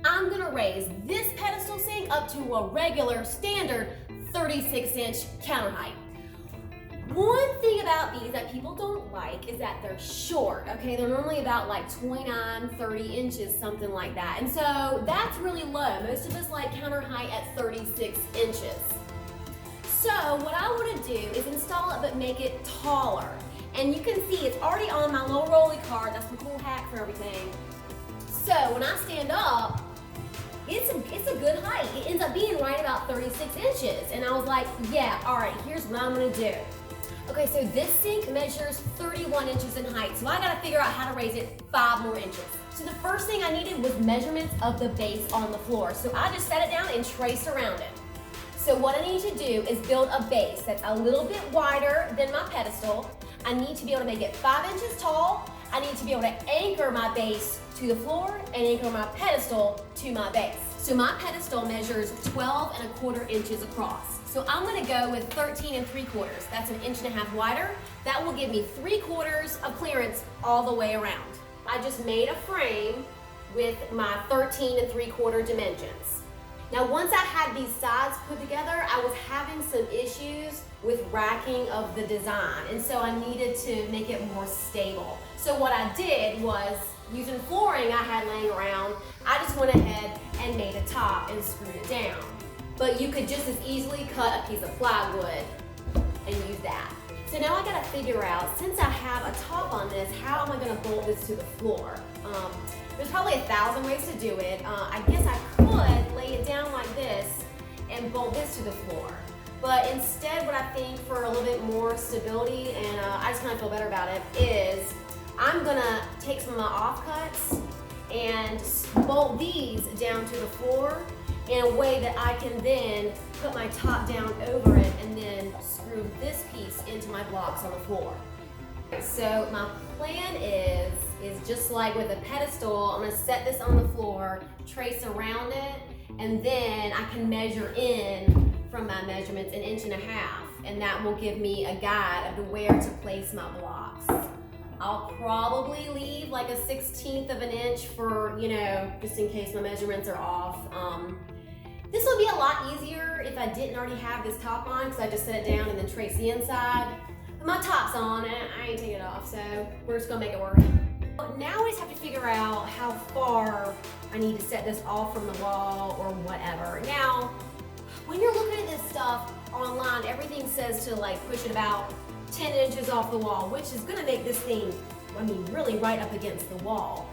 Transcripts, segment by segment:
I'm gonna raise this pedestal sink up to a regular standard 36-inch counter height. One thing about these that people don't like is that they're short, okay? They're normally about like 29, 30 inches, something like that. And so that's really low. Most of us like counter height at 36 inches. So what I wanna do is install it but make it taller. And you can see it's already on my little rolly cart. That's the cool hack for everything. So when I stand up, it's a good height. It ends up being right about 36 inches. And I was like, yeah, all right, here's what I'm gonna do. Okay, so this sink measures 31 inches in height, so I gotta figure out how to raise it 5 more inches. So the first thing I needed was measurements of the base on the floor. So I just set it down and traced around it. So what I need to do is build a base that's a little bit wider than my pedestal. I need to be able to make it 5 inches tall. I need to be able to anchor my base to the floor and anchor my pedestal to my base. So my pedestal measures 12.25 inches across. So I'm gonna go with 13.75. That's 1.5 inches wider. That will give me 3/4 of clearance all the way around. I just made a frame with my 13.75 dimensions. Now once I had these sides put together, I was having some issues with racking of the design, and so I needed to make it more stable. So what I did was, using flooring I had laying around, I just went ahead and made a top and screwed it down. But you could just as easily cut a piece of plywood and use that. So now I gotta figure out, since I have a top on this, how am I gonna bolt this to the floor? There's probably 1,000 ways to do it. I guess I could lay it down like this and bolt this to the floor. But instead, what I think for a little bit more stability, and I just kind of feel better about it, is I'm gonna take some of my offcuts and bolt these down to the floor in a way that I can then put my top down over it and then screw this piece into my blocks on the floor. So my plan is just like with a pedestal, I'm gonna set this on the floor, trace around it, and then I can measure in from my measurements 1.5 inches, and that will give me a guide of where to place my blocks. I'll probably leave like a 1/16 of an inch for, just in case my measurements are off. This would be a lot easier if I didn't already have this top on, because I just set it down and then trace the inside. But my top's on and I ain't taking it off, so we're just gonna make it work. Now I just have to figure out how far I need to set this off from the wall or whatever. Now, when you're looking at this stuff online, everything says to like push it about 10 inches off the wall, which is gonna make this thing, really right up against the wall.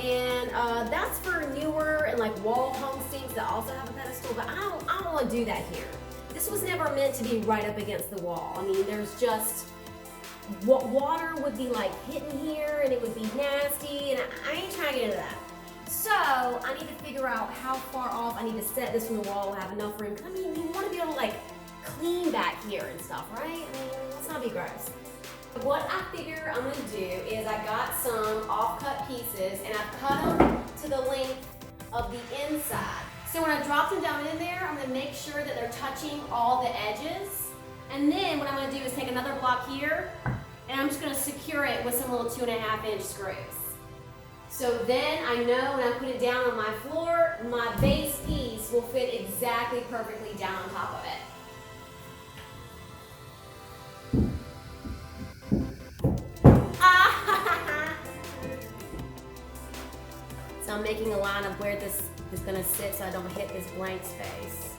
And that's for newer and like wall hung sinks that also have a pedestal, but I don't want to do that here. This was never meant to be right up against the wall. There's just, what water would be like hitting here and it would be nasty, and I ain't trying to get into that. So I need to figure out how far off I need to set this from the wall to have enough room. You want to be able to like clean back here and stuff, right? Let's not be gross. What I figure I'm gonna do is I got some off-cut pieces and I've cut them to the length of the inside. So when I drop them down in there, I'm gonna make sure that they're touching all the edges. And then what I'm gonna do is take another block here and I'm just gonna secure it with some little 2.5-inch screws. So then I know when I put it down on my floor, my base piece will fit exactly perfectly down on top of it. So I'm making a line of where this is gonna sit so I don't hit this blank space.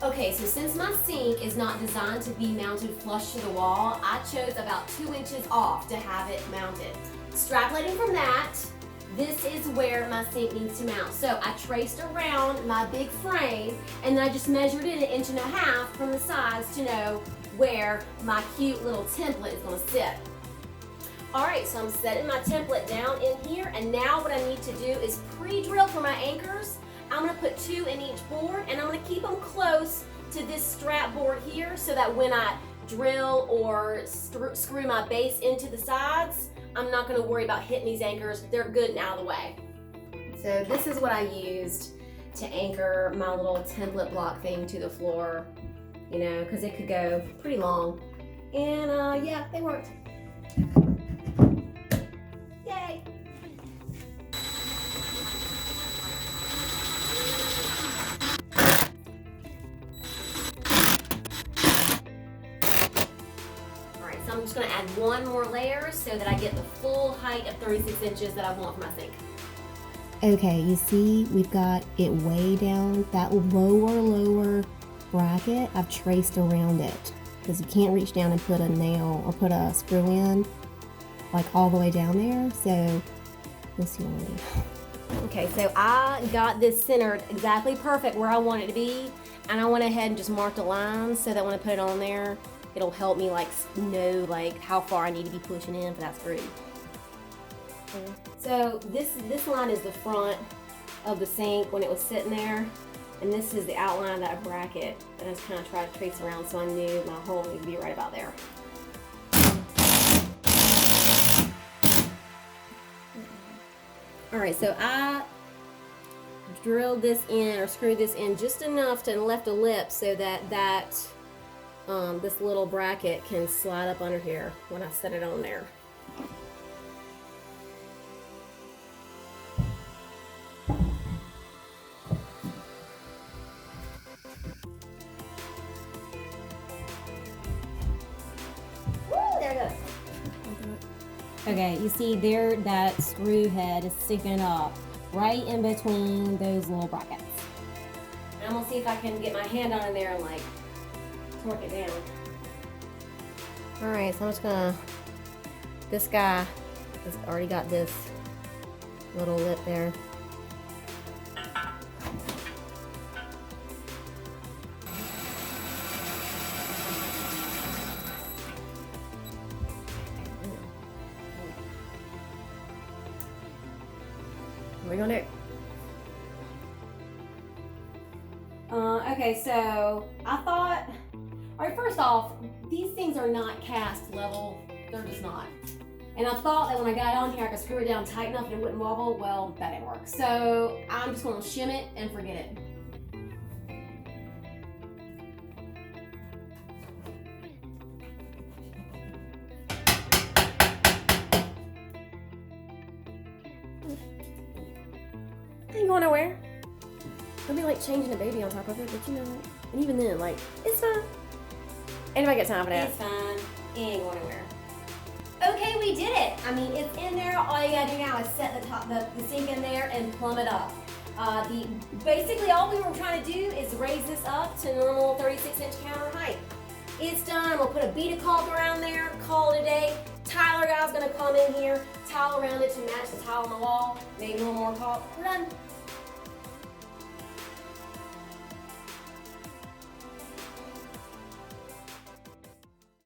Okay, so since my sink is not designed to be mounted flush to the wall, I chose about 2 inches off to have it mounted. Extrapolating from that, this is where my sink needs to mount. So I traced around my big frame and then I just measured it 1.5 inches from the sides to know where my cute little template is gonna sit. All right, so I'm setting my template down in here, and now what I need to do is pre-drill for my anchors. I'm gonna put 2 in each board, and I'm gonna keep them close to this strap board here so that when I drill or screw my base into the sides, I'm not gonna worry about hitting these anchors. They're good and out of the way. So this is what I used to anchor my little template block thing to the floor, because it could go pretty long. And yeah, they worked. Yay! add one more layer so that I get the full height of 36 inches that I want for my sink. Okay, you see we've got it way down. That lower bracket, I've traced around it because you can't reach down and put a nail or put a screw in like all the way down there. So you'll see what I mean. Okay, so I got this centered exactly perfect where I want it to be, and I went ahead and just marked a line so that when I put it on there, it'll help me like know like how far I need to be pushing in for that screw. So this line is the front of the sink when it was sitting there, and this is the outline of that bracket that I just kind of tried to trace around so I knew my hole needed to be right about there. All right, so I drilled this in or screwed this in just enough and left a lip so that this little bracket can slide up under here when I set it on there. There it goes. Okay, you see there that screw head is sticking up right in between those little brackets. And I'm gonna see if I can get my hand on in there and like torque it down. All right, so I'm just gonna, this guy has already got this little lip there. What are we gonna do? Okay, so I thought, all right, first off, these things are not cast level. They're just not. And I thought that when I got it on here, I could screw it down tight enough and it wouldn't wobble. Well, that didn't work. So I'm just gonna shim it and forget it. Ain't going nowhere. It'll be like changing a baby on top of it, but you know, and even then, like, it's fine. Anybody got time for that? It's fine. It ain't going anywhere. Okay, we did it. I mean, it's in there. All you gotta do now is set the sink in there and plumb it up. Basically, all we were trying to do is raise this up to normal 36-inch counter height. It's done. We'll put a bead of caulk around there, call it a day. Tyler guy's gonna come in here, tile around it to match the tile on the wall, maybe a little more caulk. We're done.